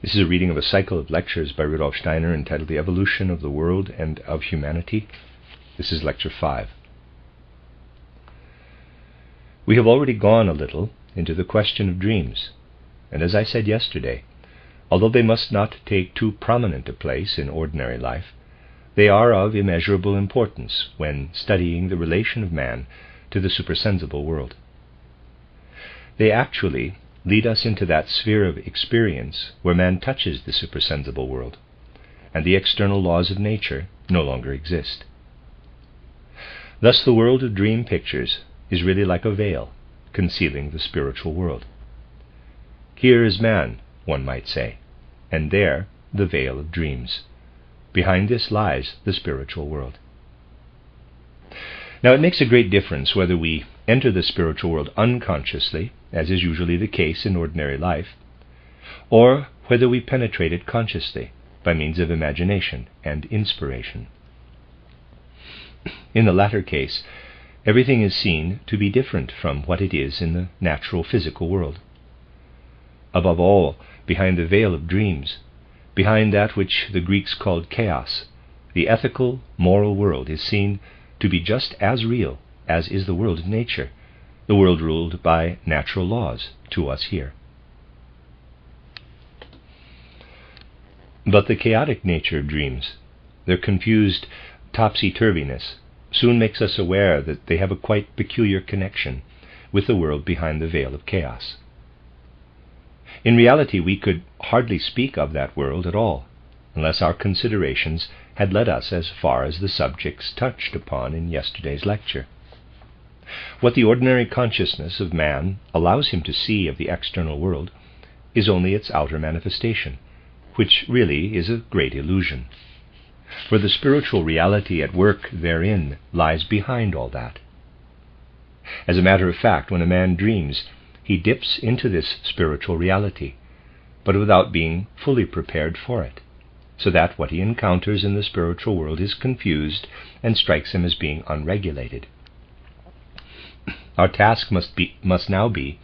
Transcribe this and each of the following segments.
This is a reading of a cycle of lectures by Rudolph Steiner entitled The Evolution of the World and of Humanity. This is Lecture 5. We have already gone a little into the question of dreams, and as I said yesterday, although they must not take too prominent a place in ordinary life, they are of immeasurable importance when studying the relation of man to the supersensible world. They actually lead us into that sphere of experience where man touches the supersensible world, and the external laws of nature no longer exist. Thus the world of dream pictures is really like a veil concealing the spiritual world. Here is man, one might say, and there the veil of dreams. Behind this lies the spiritual world. Now it makes a great difference whether we enter the spiritual world unconsciously, as is usually the case in ordinary life, or whether we penetrate it consciously by means of imagination and inspiration. In the latter case, everything is seen to be different from what it is in the natural physical world. Above all, behind the veil of dreams, behind that which the Greeks called chaos, the ethical, moral world is seen to be just as real as is the world of nature, the world ruled by natural laws to us here. But the chaotic nature of dreams, their confused topsy-turviness, soon makes us aware that they have a quite peculiar connection with the world behind the veil of chaos. In reality, we could hardly speak of that world at all, unless our considerations had led us as far as the subjects touched upon in yesterday's lecture. What the ordinary consciousness of man allows him to see of the external world is only its outer manifestation, which really is a great illusion. For the spiritual reality at work therein lies behind all that. As a matter of fact, when a man dreams, he dips into this spiritual reality, but without being fully prepared for it, so that what he encounters in the spiritual world is confused and strikes him as being unregulated. Our task must now be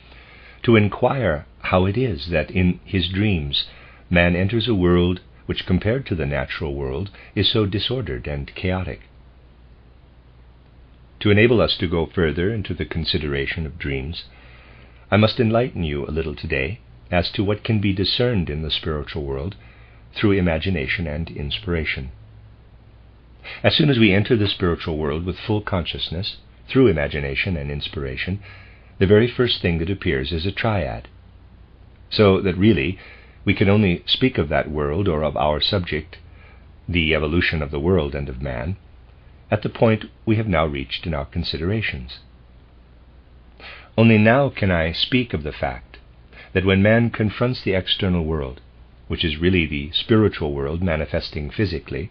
to inquire how it is that in his dreams man enters a world which, compared to the natural world, is so disordered and chaotic. To enable us to go further into the consideration of dreams, I must enlighten you a little today as to what can be discerned in the spiritual world through imagination and inspiration. As soon as we enter the spiritual world with full consciousness, through imagination and inspiration, the very first thing that appears is a triad, so that really we can only speak of that world or of our subject, the evolution of the world and of man, at the point we have now reached in our considerations. Only now can I speak of the fact that when man confronts the external world, which is really the spiritual world manifesting physically,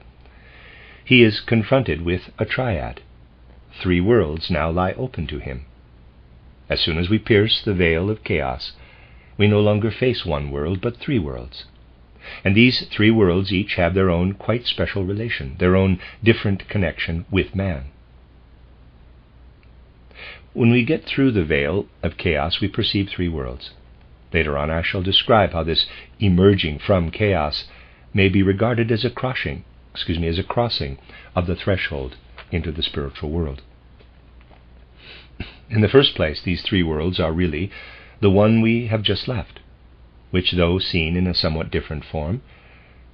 he is confronted with a triad. 3 worlds now lie open to him. As soon as we pierce the veil of chaos, we no longer face 1 world, but 3 worlds. And these 3 worlds each have their own quite special relation, their own different connection with man. When we get through the veil of chaos, we perceive 3 worlds. Later on I shall describe how this emerging from chaos may be regarded as a crossing of the threshold into the spiritual world. In the first place, these 3 worlds are really the one we have just left, which, though seen in a somewhat different form,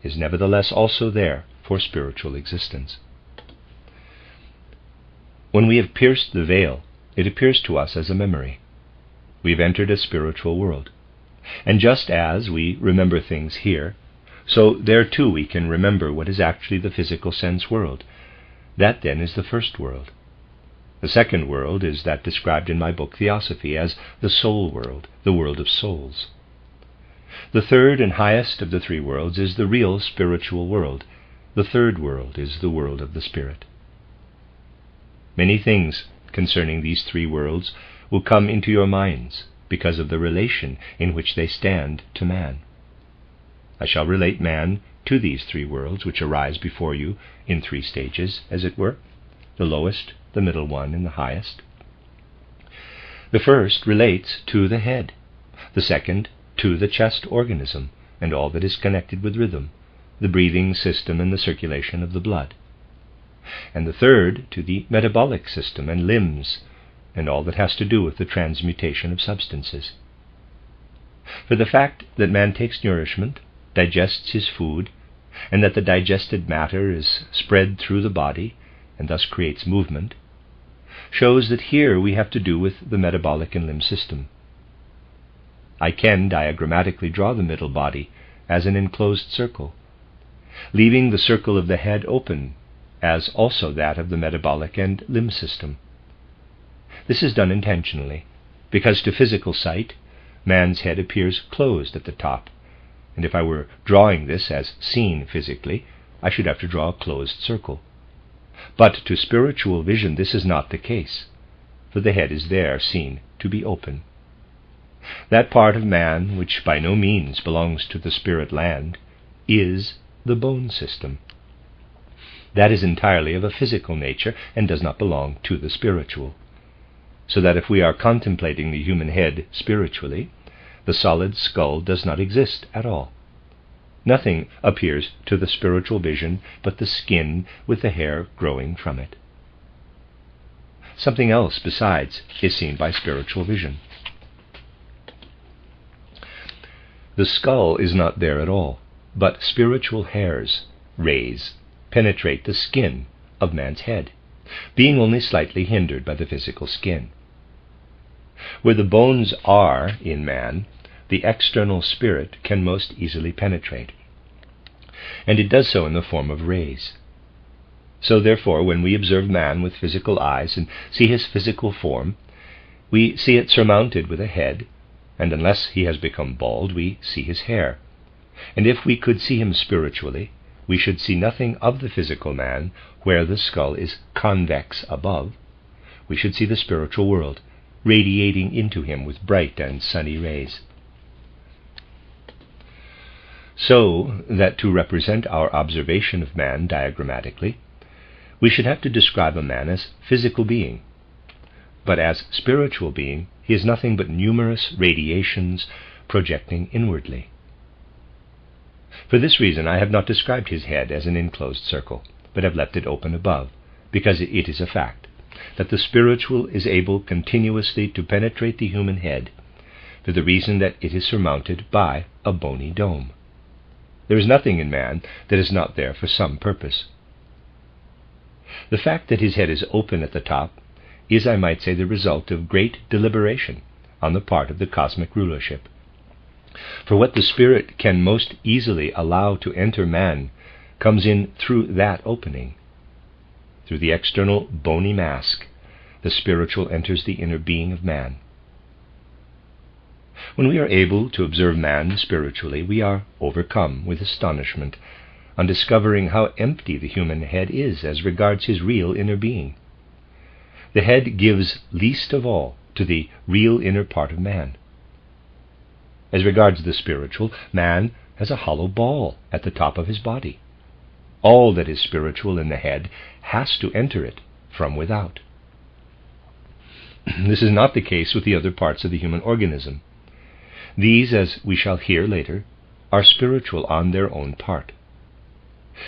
is nevertheless also there for spiritual existence. When we have pierced the veil, it appears to us as a memory. We've entered a spiritual world, and just as we remember things here, so there too we can remember what is actually the physical sense world. That then is the first world. The second world is that described in my book Theosophy as the soul world, the world of souls. The third and highest of the 3 worlds is the real spiritual world. The third world is the world of the spirit. Many things concerning these 3 worlds will come into your minds because of the relation in which they stand to man. I shall relate man to these 3 worlds, which arise before you in 3 stages, as it were, the lowest, the middle one, and the highest. The first relates to the head, the second to the chest organism, and all that is connected with rhythm, the breathing system and the circulation of the blood. And the third to the metabolic system and limbs, and all that has to do with the transmutation of substances. For the fact that man takes nourishment, digests his food, and that the digested matter is spread through the body, and thus creates movement, shows that here we have to do with the metabolic and limb system. I can diagrammatically draw the middle body as an enclosed circle, leaving the circle of the head open, as also that of the metabolic and limb system. This is done intentionally, because to physical sight, man's head appears closed at the top, and if I were drawing this as seen physically, I should have to draw a closed circle. But to spiritual vision this is not the case, for the head is there seen to be open. That part of man which by no means belongs to the spirit land is the bone system. That is entirely of a physical nature and does not belong to the spiritual. So that if we are contemplating the human head spiritually, the solid skull does not exist at all. Nothing appears to the spiritual vision but the skin with the hair growing from it. Something else besides is seen by spiritual vision. The skull is not there at all, but spiritual hairs, rays, penetrate the skin of man's head, being only slightly hindered by the physical skin. Where the bones are in man, the external spirit can most easily penetrate, and it does so in the form of rays. So therefore, when we observe man with physical eyes and see his physical form, we see it surmounted with a head, and unless he has become bald, we see his hair. And if we could see him spiritually, we should see nothing of the physical man where the skull is convex above. We should see the spiritual world radiating into him with bright and sunny rays. So that to represent our observation of man diagrammatically, we should have to describe a man as physical being, but as spiritual being he is nothing but numerous radiations projecting inwardly. For this reason I have not described his head as an enclosed circle, but have left it open above, because it is a fact that the spiritual is able continuously to penetrate the human head, for the reason that it is surmounted by a bony dome. There is nothing in man that is not there for some purpose. The fact that his head is open at the top is, I might say, the result of great deliberation on the part of the cosmic rulership. For what the spirit can most easily allow to enter man comes in through that opening. Through the external bony mask, the spiritual enters the inner being of man. When we are able to observe man spiritually, we are overcome with astonishment on discovering how empty the human head is as regards his real inner being. The head gives least of all to the real inner part of man. As regards the spiritual, man has a hollow ball at the top of his body. All that is spiritual in the head has to enter it from without. This is not the case with the other parts of the human organism. These, as we shall hear later, are spiritual on their own part.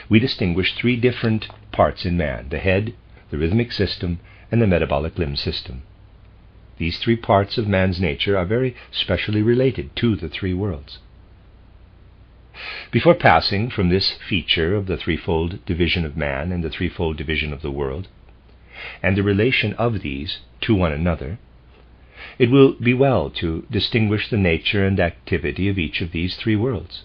We distinguish three different parts in man: the head, the rhythmic system, and the metabolic limb system. These three parts of man's nature are very specially related to the three worlds. Before passing from this feature of the threefold division of man and the threefold division of the world, and the relation of these to one another, it will be well to distinguish the nature and activity of each of these three worlds.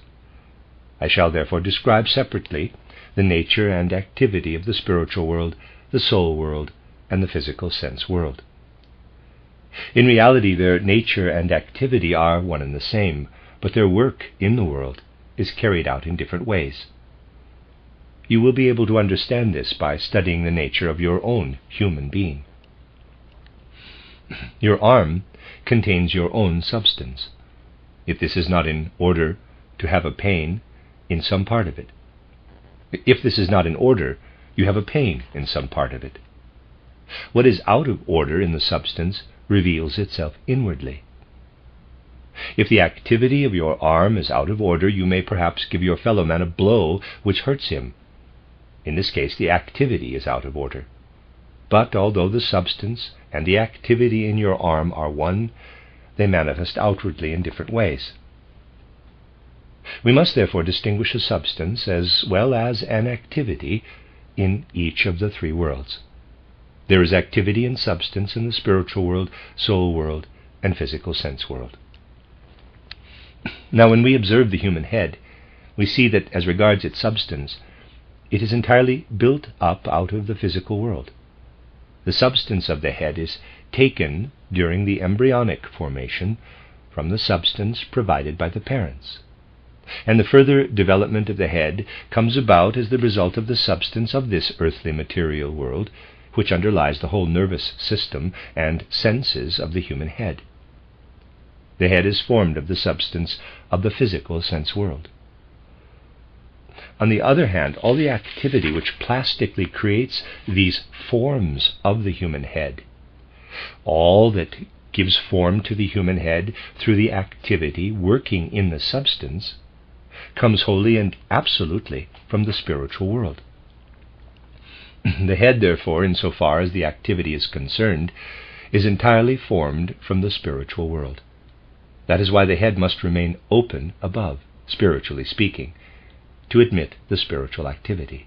I shall therefore describe separately the nature and activity of the spiritual world, the soul world, and the physical sense world. In reality, their nature and activity are one and the same, but their work in the world is carried out in different ways. You will be able to understand this by studying the nature of your own human being. Your arm contains your own substance. If this is not in order to have a pain in some part of it, if this is not in order, you have a pain in some part of it. What is out of order in the substance reveals itself inwardly. If the activity of your arm is out of order, you may perhaps give your fellow man a blow which hurts him. In this case, the activity is out of order. But although the substance and the activity in your arm are one, they manifest outwardly in different ways. We must therefore distinguish a substance as well as an activity in each of the three worlds. There is activity and substance in the spiritual world, soul world, and physical sense world. Now, when we observe the human head, we see that as regards its substance, it is entirely built up out of the physical world. The substance of the head is taken during the embryonic formation from the substance provided by the parents. And the further development of the head comes about as the result of the substance of this earthly material world, which underlies the whole nervous system and senses of the human head. The head is formed of the substance of the physical sense world. On the other hand, all the activity which plastically creates these forms of the human head, all that gives form to the human head through the activity working in the substance, comes wholly and absolutely from the spiritual world. The head, therefore, insofar as the activity is concerned, is entirely formed from the spiritual world. That is why the head must remain open above, spiritually speaking, to admit the spiritual activity.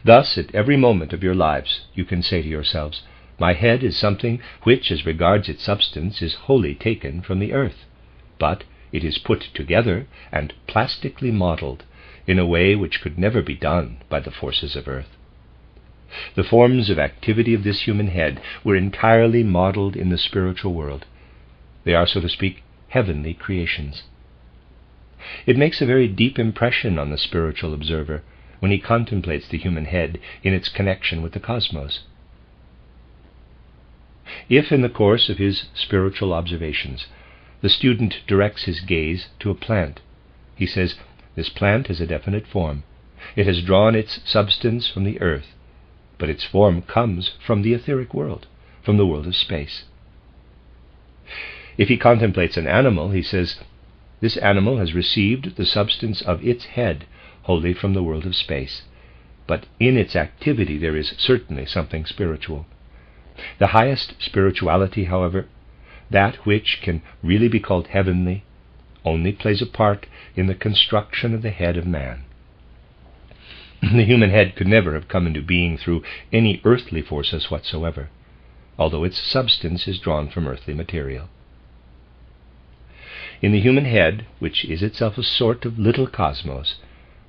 Thus, at every moment of your lives, you can say to yourselves, "My head is something which, as regards its substance, is wholly taken from the earth, but it is put together and plastically modeled in a way which could never be done by the forces of earth." The forms of activity of this human head were entirely modeled in the spiritual world. They are, so to speak, heavenly creations. It makes a very deep impression on the spiritual observer when he contemplates the human head in its connection with the cosmos. If, in the course of his spiritual observations, the student directs his gaze to a plant, he says, "This plant has a definite form. It has drawn its substance from the earth, but its form comes from the etheric world, from the world of space." If he contemplates an animal, he says, "This animal has received the substance of its head wholly from the world of space, but in its activity there is certainly something spiritual." The highest spirituality, however, that which can really be called heavenly, only plays a part in the construction of the head of man. The human head could never have come into being through any earthly forces whatsoever, although its substance is drawn from earthly material. In the human head, which is itself a sort of little cosmos,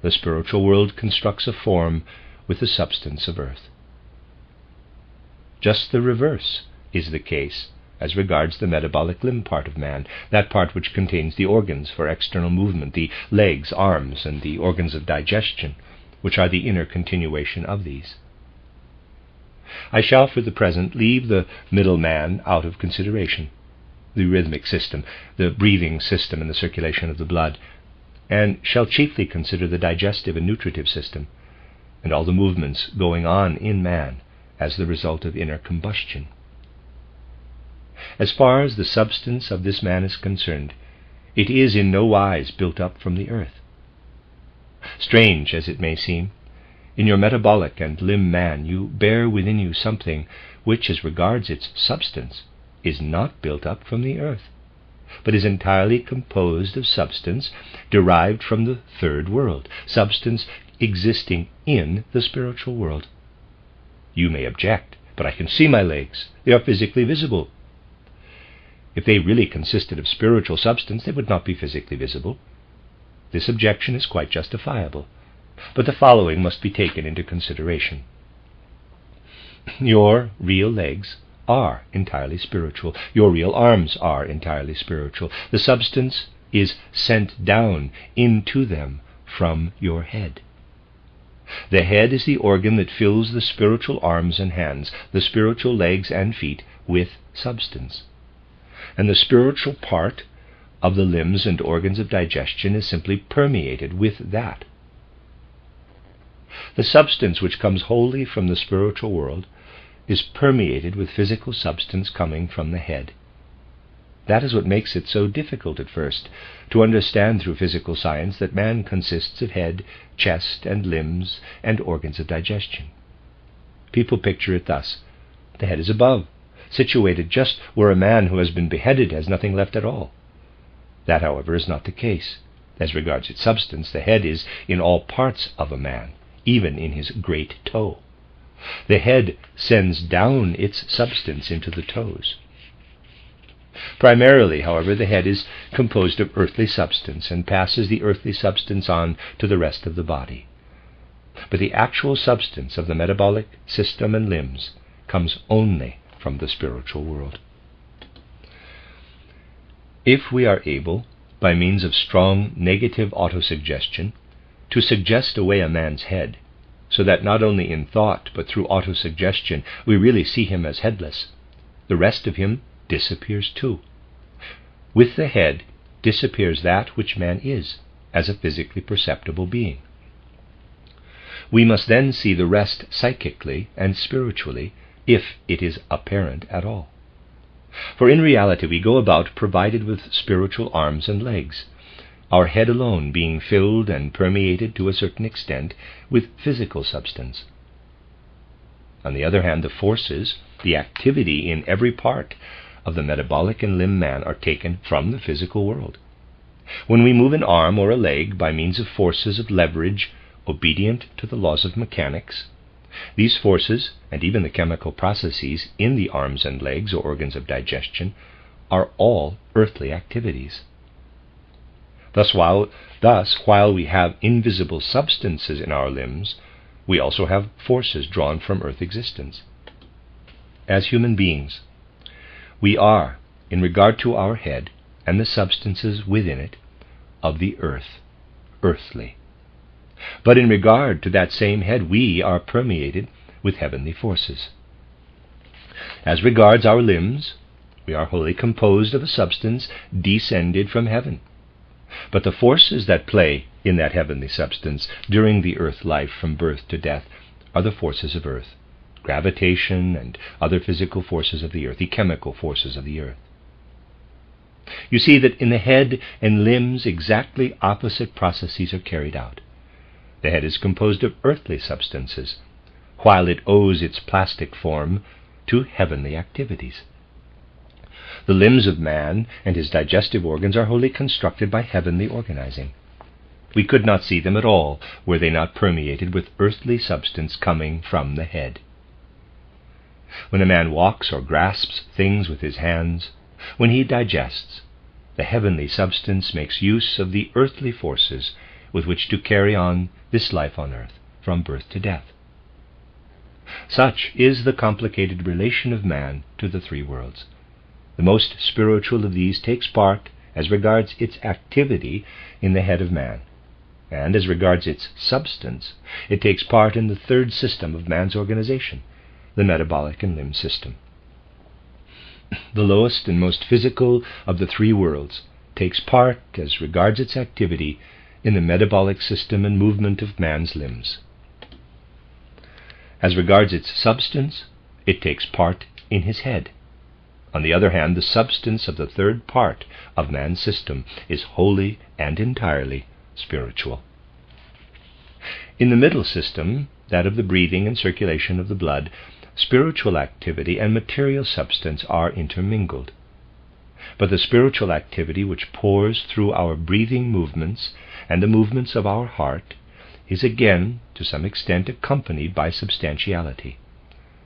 the spiritual world constructs a form with the substance of earth. Just the reverse is the case as regards the metabolic limb part of man, that part which contains the organs for external movement, the legs, arms, and the organs of digestion, which are the inner continuation of these. I shall for the present leave the middle man out of consideration, the rhythmic system, the breathing system, and the circulation of the blood, and shall chiefly consider the digestive and nutritive system, and all the movements going on in man as the result of inner combustion. As far as the substance of this man is concerned, it is in no wise built up from the earth. Strange as it may seem, in your metabolic and limb man you bear within you something which, as regards its substance, is not built up from the earth, but is entirely composed of substance derived from the third world, substance existing in the spiritual world. You may object, "But I can see my legs. They are physically visible." If they really consisted of spiritual substance, they would not be physically visible. This objection is quite justifiable, but the following must be taken into consideration. Your real legs are entirely spiritual. Your real arms are entirely spiritual. The substance is sent down into them from your head. The head is the organ that fills the spiritual arms and hands, the spiritual legs and feet with substance. And the spiritual part of the limbs and organs of digestion is simply permeated with that. The substance which comes wholly from the spiritual world is permeated with physical substance coming from the head. That is what makes it so difficult at first to understand through physical science that man consists of head, chest, and limbs, and organs of digestion. People picture it thus: the head is above, situated just where a man who has been beheaded has nothing left at all. That, however, is not the case. As regards its substance, the head is in all parts of a man, even in his great toe. The head sends down its substance into the toes. Primarily, however, the head is composed of earthly substance and passes the earthly substance on to the rest of the body. But the actual substance of the metabolic system and limbs comes only from the spiritual world. If we are able, by means of strong negative autosuggestion, to suggest away a man's head, so that not only in thought but through autosuggestion we really see him as headless, the rest of him disappears too. With the head disappears that which man is, as a physically perceptible being. We must then see the rest psychically and spiritually, if it is apparent at all. For in reality we go about provided with spiritual arms and legs, our head alone being filled and permeated to a certain extent with physical substance. On the other hand, the forces, the activity in every part of the metabolic and limb man are taken from the physical world. When we move an arm or a leg by means of forces of leverage obedient to the laws of mechanics, these forces, and even the chemical processes in the arms and legs or organs of digestion, are all earthly activities. Thus, while we have invisible substances in our limbs, we also have forces drawn from earth existence. As human beings, we are, in regard to our head and the substances within it, of the earth, earthly. But in regard to that same head, we are permeated with heavenly forces. As regards our limbs, we are wholly composed of a substance descended from heaven. But the forces that play in that heavenly substance during the earth life from birth to death are the forces of earth, gravitation and other physical forces of the earth, the chemical forces of the earth. You see that in the head and limbs exactly opposite processes are carried out. The head is composed of earthly substances, while it owes its plastic form to heavenly activities. The limbs of man and his digestive organs are wholly constructed by heavenly organizing. We could not see them at all were they not permeated with earthly substance coming from the head. When a man walks or grasps things with his hands, when he digests, the heavenly substance makes use of the earthly forces with which to carry on this life on earth from birth to death. Such is the complicated relation of man to the three worlds. The most spiritual of these takes part, as regards its activity, in the head of man, and as regards its substance, it takes part in the third system of man's organization, the metabolic and limb system. The lowest and most physical of the three worlds takes part, as regards its activity, in the metabolic system and movement of man's limbs. As regards its substance, it takes part in his head. On the other hand, the substance of the third part of man's system is wholly and entirely spiritual. In the middle system, that of the breathing and circulation of the blood, spiritual activity and material substance are intermingled. But the spiritual activity which pours through our breathing movements and the movements of our heart is again, to some extent, accompanied by substantiality,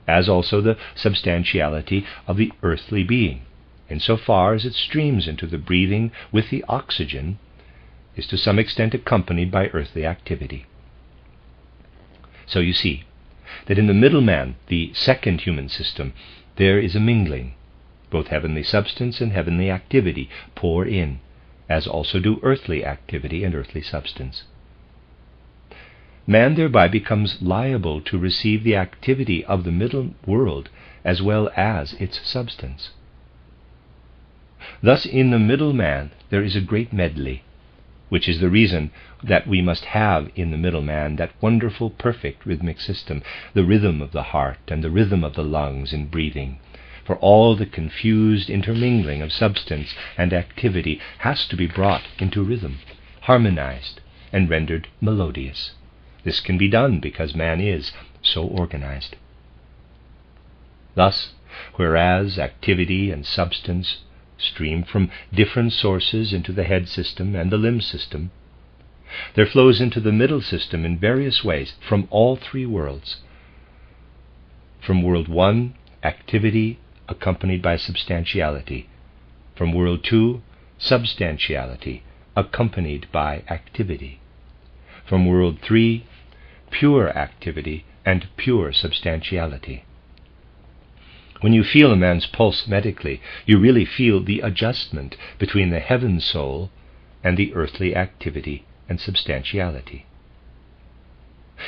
as also the substantiality of the earthly being, insofar as it streams into the breathing with the oxygen, is to some extent accompanied by earthly activity. So you see that in the middle man, the second human system, there is a mingling. Both heavenly substance and heavenly activity pour in, as also do earthly activity and earthly substance. Man thereby becomes liable to receive the activity of the middle world as well as its substance. Thus in the middle man there is a great medley, which is the reason that we must have in the middle man that wonderful perfect rhythmic system, the rhythm of the heart and the rhythm of the lungs in breathing, for all the confused intermingling of substance and activity has to be brought into rhythm, harmonized, and rendered melodious. This can be done because man is so organized. Thus, whereas activity and substance stream from different sources into the head system and the limb system, there flows into the middle system in various ways from all three worlds. From world 1, activity accompanied by substantiality. From world 2, substantiality accompanied by activity. From world 3, pure activity and pure substantiality. When you feel a man's pulse medically, you really feel the adjustment between the heaven soul and the earthly activity and substantiality.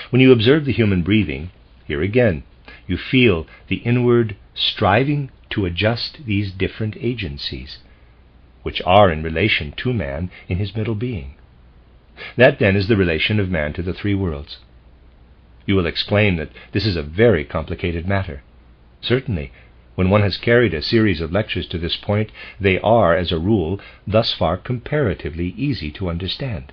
When you observe the human breathing, here again, you feel the inward striving to adjust these different agencies, which are in relation to man in his middle being. That then is the relation of man to the three worlds. You will exclaim that this is a very complicated matter. Certainly, when one has carried a series of lectures to this point, they are, as a rule, thus far comparatively easy to understand.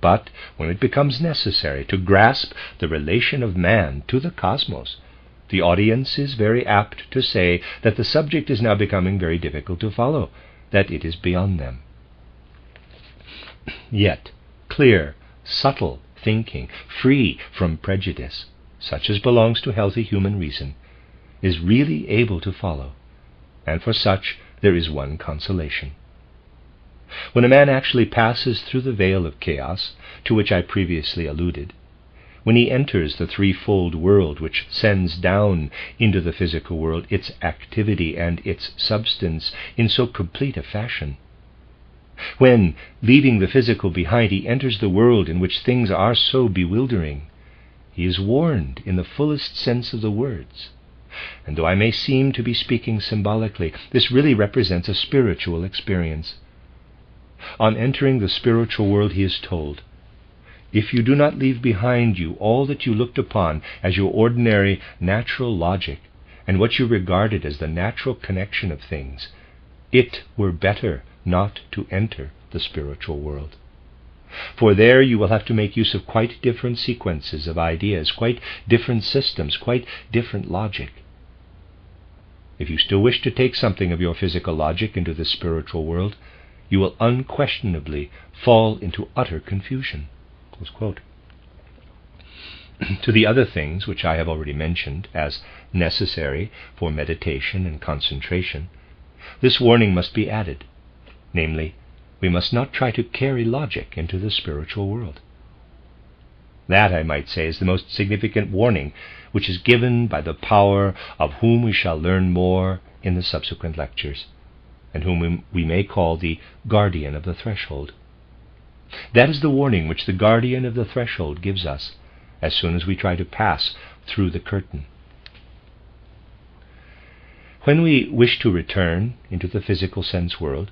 But when it becomes necessary to grasp the relation of man to the cosmos, the audience is very apt to say that the subject is now becoming very difficult to follow, that it is beyond them. Yet, clear, subtle thinking, free from prejudice, such as belongs to healthy human reason, is really able to follow, and for such there is one consolation. When a man actually passes through the veil of chaos, to which I previously alluded, when he enters the threefold world which sends down into the physical world its activity and its substance in so complete a fashion, when, leaving the physical behind, he enters the world in which things are so bewildering, he is warned in the fullest sense of the words. And though I may seem to be speaking symbolically, this really represents a spiritual experience. On entering the spiritual world, he is told, if you do not leave behind you all that you looked upon as your ordinary natural logic, and what you regarded as the natural connection of things, it were better not to enter the spiritual world. For there you will have to make use of quite different sequences of ideas, quite different systems, quite different logic. If you still wish to take something of your physical logic into the spiritual world, you will unquestionably fall into utter confusion. Close quote. To the other things which I have already mentioned as necessary for meditation and concentration, this warning must be added, namely, we must not try to carry logic into the spiritual world. That, I might say, is the most significant warning which is given by the power of whom we shall learn more in the subsequent lectures, and whom we may call the guardian of the threshold. That is the warning which the guardian of the threshold gives us as soon as we try to pass through the curtain. When we wish to return into the physical sense world,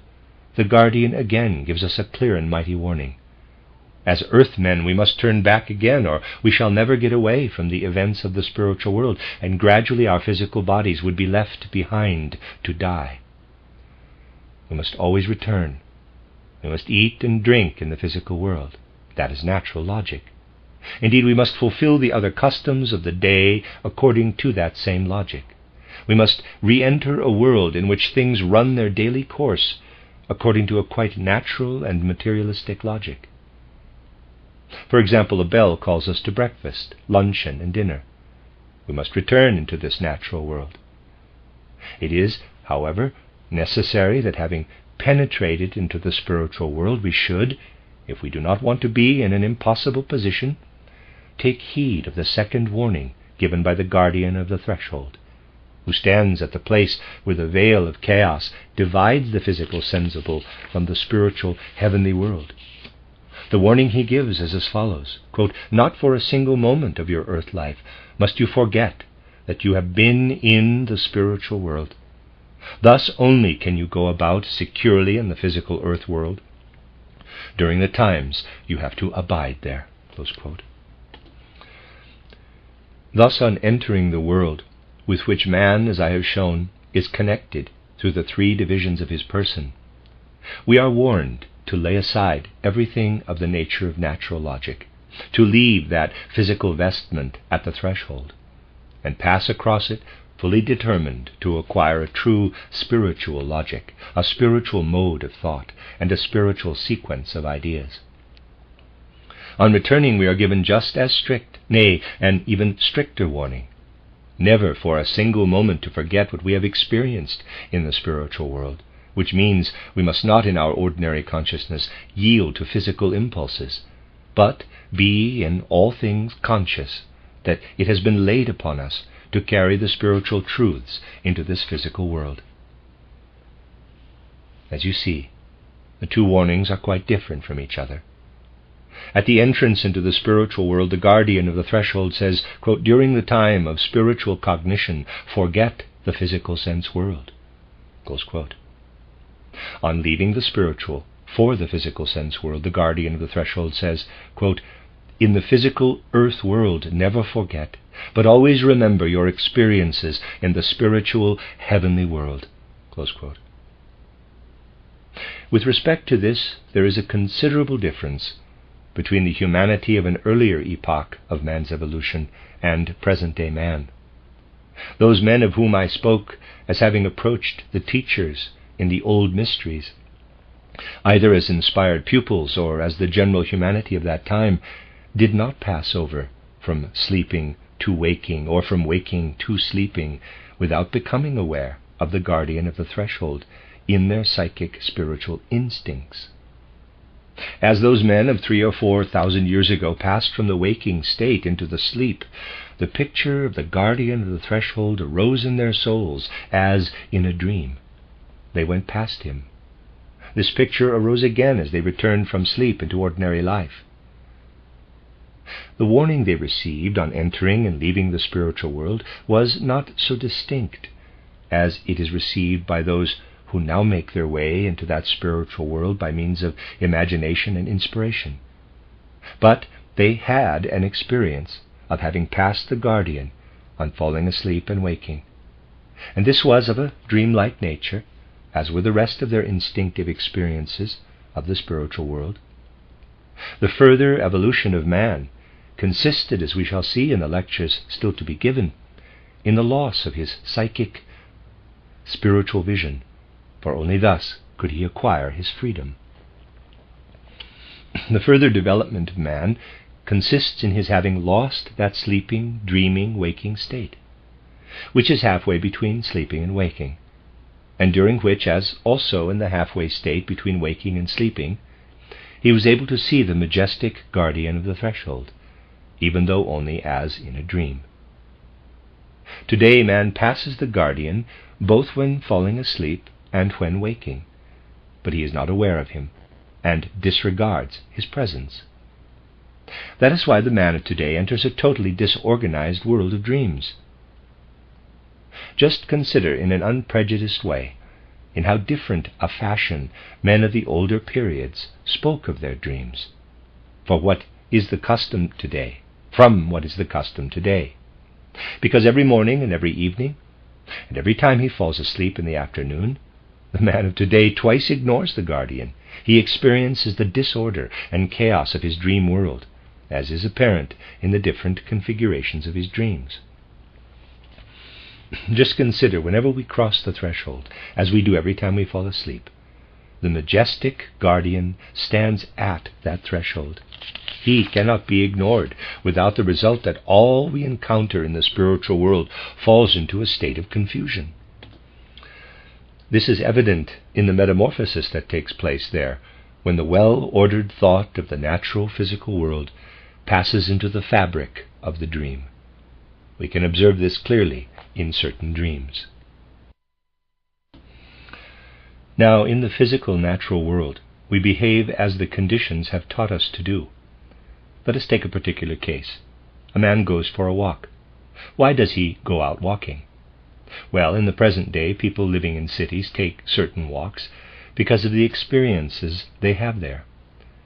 the guardian again gives us a clear and mighty warning. As earthmen, we must turn back again, or we shall never get away from the events of the spiritual world, and gradually our physical bodies would be left behind to die. We must always return. We must eat and drink in the physical world. That is natural logic. Indeed, we must fulfill the other customs of the day according to that same logic. We must re-enter a world in which things run their daily course according to a quite natural and materialistic logic. For example, a bell calls us to breakfast, luncheon, and dinner. We must return into this natural world. It is, however, necessary that having penetrated into the spiritual world, we should, if we do not want to be in an impossible position, take heed of the second warning given by the guardian of the threshold, who stands at the place where the veil of chaos divides the physical sensible from the spiritual heavenly world. The warning he gives is as follows, quote, not for a single moment of your earth life must you forget that you have been in the spiritual world. Thus only can you go about securely in the physical earth world during the times you have to abide there. Close quote. Thus, on entering the world with which man, as I have shown, is connected through the three divisions of his person, we are warned to lay aside everything of the nature of natural logic, to leave that physical vestment at the threshold, and pass across it fully determined to acquire a true spiritual logic, a spiritual mode of thought, and a spiritual sequence of ideas. On returning, we are given just as strict, nay, an even stricter warning, never for a single moment to forget what we have experienced in the spiritual world, which means we must not in our ordinary consciousness yield to physical impulses, but be in all things conscious that it has been laid upon us to carry the spiritual truths into this physical world. As you see, the two warnings are quite different from each other. At the entrance into the spiritual world, the guardian of the threshold says, quote, "During the time of spiritual cognition, forget the physical sense world." Close quote. On leaving the spiritual for the physical sense world, the guardian of the threshold says, quote, "In the physical earth world, never forget, but always remember your experiences in the spiritual heavenly world." Close quote. With respect to this, there is a considerable difference between the humanity of an earlier epoch of man's evolution and present-day man. Those men of whom I spoke as having approached the teachers in the old mysteries, either as inspired pupils or as the general humanity of that time, did not pass over from sleeping to waking or from waking to sleeping without becoming aware of the guardian of the threshold in their psychic spiritual instincts. As those men of 3,000 or 4,000 years ago passed from the waking state into the sleep, the picture of the guardian of the threshold arose in their souls as in a dream. They went past him. This picture arose again as they returned from sleep into ordinary life. The warning they received on entering and leaving the spiritual world was not so distinct as it is received by those who now make their way into that spiritual world by means of imagination and inspiration. But they had an experience of having passed the guardian on falling asleep and waking, and this was of a dreamlike nature, as were the rest of their instinctive experiences of the spiritual world. The further evolution of man consisted, as we shall see in the lectures still to be given, in the loss of his psychic spiritual vision, for only thus could he acquire his freedom. The further development of man consists in his having lost that sleeping, dreaming, waking state, which is halfway between sleeping and waking, and during which, as also in the halfway state between waking and sleeping, he was able to see the majestic guardian of the threshold, even though only as in a dream. Today man passes the guardian both when falling asleep and when waking, but he is not aware of him, and disregards his presence. That is why the man of today enters a totally disorganized world of dreams. Just consider in an unprejudiced way in how different a fashion men of the older periods spoke of their dreams, from what is the custom today, because every morning and every evening, and every time he falls asleep in the afternoon, the man of today twice ignores the guardian. He experiences the disorder and chaos of his dream world, as is apparent in the different configurations of his dreams. Just consider, whenever we cross the threshold, as we do every time we fall asleep, the majestic guardian stands at that threshold. He cannot be ignored, without the result that all we encounter in the spiritual world falls into a state of confusion. This is evident in the metamorphosis that takes place there, when the well-ordered thought of the natural physical world passes into the fabric of the dream. We can observe this clearly in certain dreams. Now, in the physical natural world, we behave as the conditions have taught us to do. Let us take a particular case. A man goes for a walk. Why does he go out walking? Well, in the present day, people living in cities take certain walks because of the experiences they have there.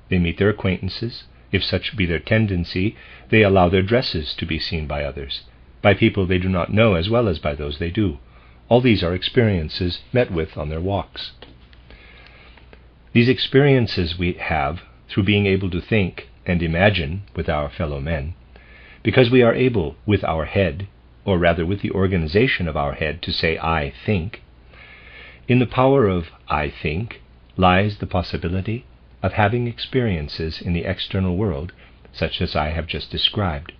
They meet their acquaintances. If such be their tendency, they allow their dresses to be seen by others, by people they do not know as well as by those they do, All these are experiences met with on their walks. These experiences we have through being able to think and imagine with our fellow men, because we are able with our head, or rather with the organization of our head, to say, I think. In the power of I think lies the possibility of having experiences in the external world, such as I have just described.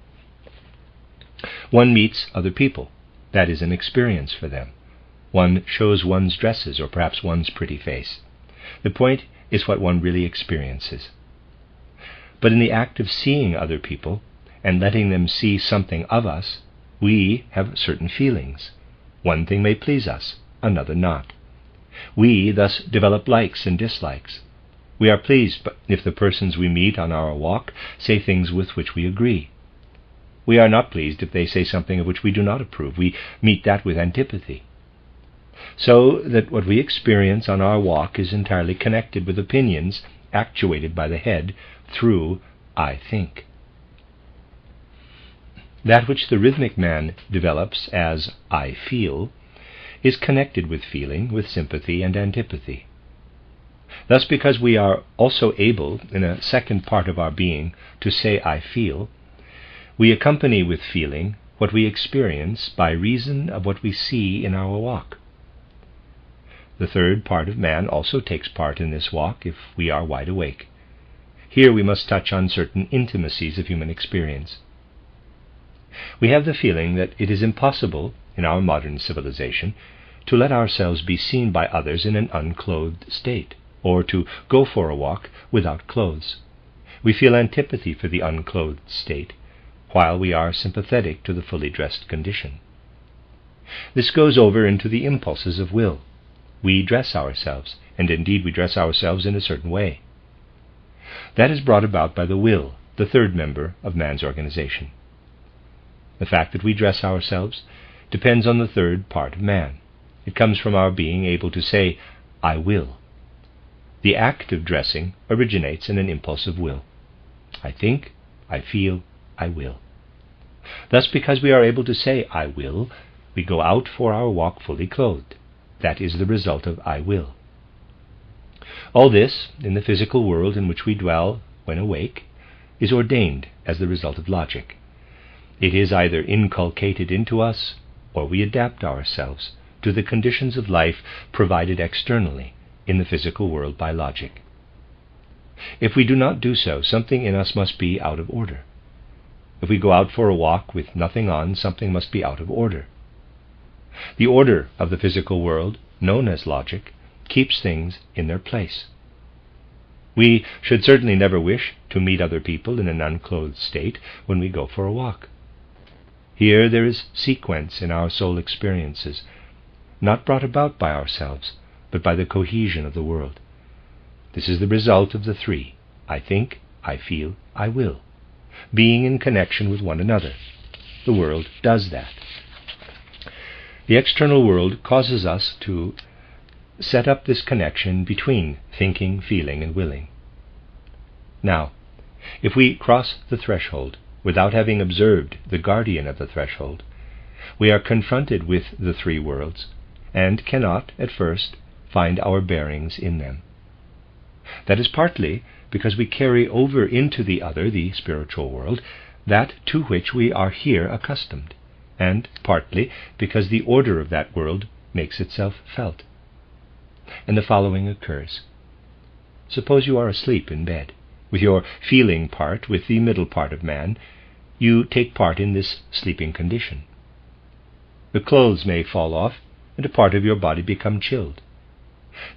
One meets other people. That is an experience for them. One shows one's dresses, or perhaps one's pretty face. The point is what one really experiences. But in the act of seeing other people and letting them see something of us, we have certain feelings. One thing may please us, another not. We thus develop likes and dislikes. We are pleased if the persons we meet on our walk say things with which we agree. We are not pleased if they say something of which we do not approve. We meet that with antipathy. So that what we experience on our walk is entirely connected with opinions actuated by the head through I think. That which the rhythmic man develops as I feel is connected with feeling, with sympathy and antipathy. Thus, because we are also able, in a second part of our being, to say I feel, we accompany with feeling what we experience by reason of what we see in our walk. The third part of man also takes part in this walk if we are wide awake. Here we must touch on certain intimacies of human experience. We have the feeling that it is impossible, in our modern civilization, to let ourselves be seen by others in an unclothed state, or to go for a walk without clothes. We feel antipathy for the unclothed state, while we are sympathetic to the fully dressed condition. This goes over into the impulses of will. We dress ourselves, and indeed we dress ourselves in a certain way. That is brought about by the will, the third member of man's organization. The fact that we dress ourselves depends on the third part of man. It comes from our being able to say, I will. The act of dressing originates in an impulse of will. I think, I feel, I will. Thus, because we are able to say, I will, we go out for our walk fully clothed. That is the result of I will. All this, in the physical world in which we dwell when awake, is ordained as the result of logic. It is either inculcated into us, or we adapt ourselves to the conditions of life provided externally in the physical world by logic. If we do not do so, something in us must be out of order. If we go out for a walk with nothing on, something must be out of order. The order of the physical world, known as logic, keeps things in their place. We should certainly never wish to meet other people in an unclothed state when we go for a walk. Here there is sequence in our soul experiences, not brought about by ourselves, but by the cohesion of the world. This is the result of the three, I think, I feel, I will, being in connection with one another. The world does that. The external world causes us to set up this connection between thinking, feeling, and willing. Now, if we cross the threshold without having observed the guardian of the threshold, we are confronted with the three worlds, and cannot, at first, find our bearings in them. That is partly because we carry over into the other, the spiritual world, that to which we are here accustomed, and partly because the order of that world makes itself felt. And the following occurs. Suppose you are asleep in bed. With your feeling part, with the middle part of man, you take part in this sleeping condition. The clothes may fall off, and a part of your body become chilled.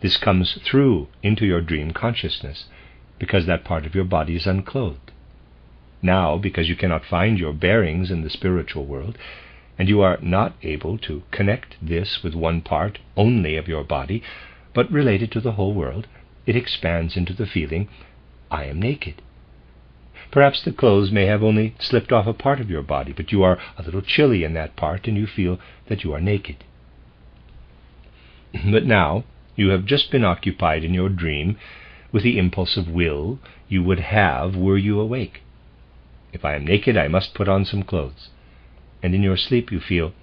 This comes through into your dream consciousness, because that part of your body is unclothed. Now, because you cannot find your bearings in the spiritual world, and you are not able to connect this with one part only of your body, but relate it to the whole world, it expands into the feeling, I am naked. Perhaps the clothes may have only slipped off a part of your body, but you are a little chilly in that part, and you feel that you are naked. But now, you have just been occupied in your dream with the impulse of will you would have were you awake. If I am naked, I must put on some clothes. And in your sleep you feel,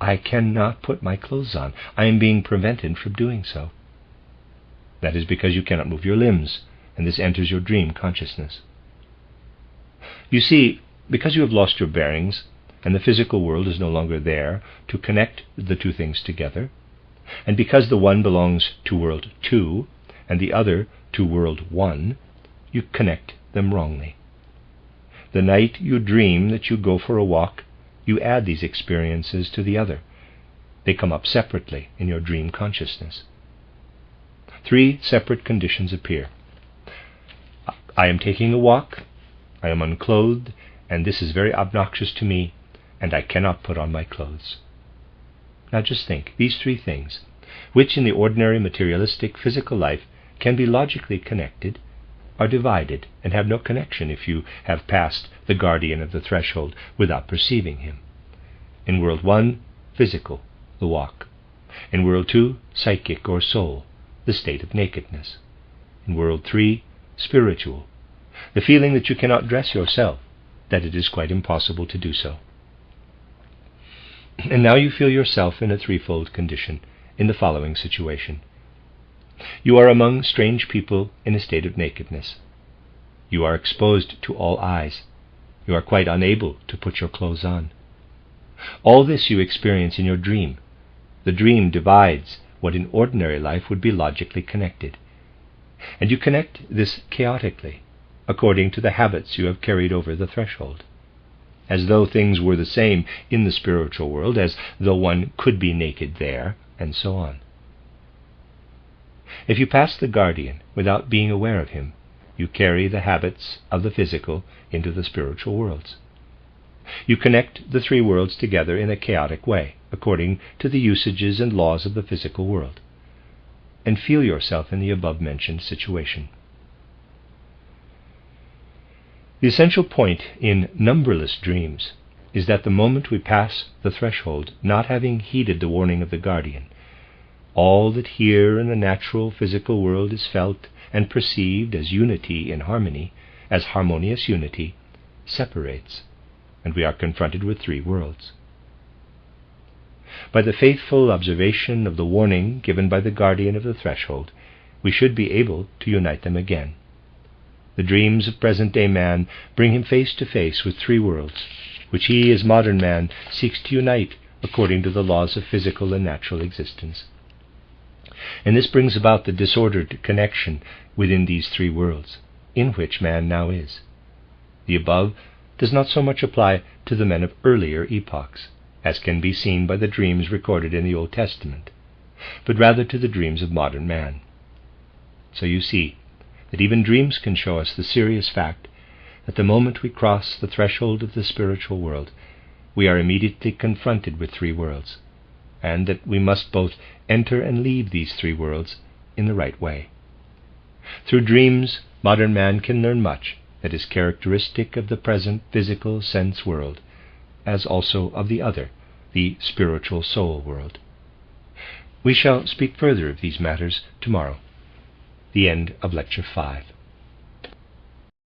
I cannot put my clothes on. I am being prevented from doing so. That is because you cannot move your limbs, and this enters your dream consciousness. You see, because you have lost your bearings, and the physical world is no longer there to connect the two things together, and because the one belongs to world 2 and the other to world 1, you connect them wrongly. The night you dream that you go for a walk, you add these experiences to the other. They come up separately in your dream consciousness. 3 separate conditions appear. I am taking a walk, I am unclothed, and this is very obnoxious to me, and I cannot put on my clothes. Now just think, these 3 things, which in the ordinary materialistic physical life can be logically connected, are divided and have no connection if you have passed the guardian of the threshold without perceiving him. In world 1, physical, the walk. In world 2, psychic or soul, the state of nakedness. In world 3, spiritual, the feeling that you cannot dress yourself, that it is quite impossible to do so. And now you feel yourself in a threefold condition in the following situation. You are among strange people in a state of nakedness. You are exposed to all eyes. You are quite unable to put your clothes on. All this you experience in your dream. The dream divides what in ordinary life would be logically connected. And you connect this chaotically, according to the habits you have carried over the threshold, as though things were the same in the spiritual world, as though one could be naked there, and so on. If you pass the guardian without being aware of him, you carry the habits of the physical into the spiritual worlds. You connect the 3 worlds together in a chaotic way, according to the usages and laws of the physical world, and feel yourself in the above-mentioned situation. The essential point in numberless dreams is that the moment we pass the threshold, not having heeded the warning of the guardian, all that here in the natural physical world is felt and perceived as unity in harmony, as harmonious unity, separates, and we are confronted with 3 worlds. By the faithful observation of the warning given by the guardian of the threshold, we should be able to unite them again. The dreams of present-day man bring him face to face with 3 worlds, which he, as modern man, seeks to unite according to the laws of physical and natural existence. And this brings about the disordered connection within these 3 worlds, in which man now is. The above does not so much apply to the men of earlier epochs, as can be seen by the dreams recorded in the Old Testament, but rather to the dreams of modern man. So you see that even dreams can show us the serious fact that the moment we cross the threshold of the spiritual world, we are immediately confronted with 3 worlds, and that we must both enter and leave these 3 worlds in the right way. Through dreams, modern man can learn much that is characteristic of the present physical sense world, as also of the other, the spiritual soul world. We shall speak further of these matters tomorrow. The end of Lecture 5.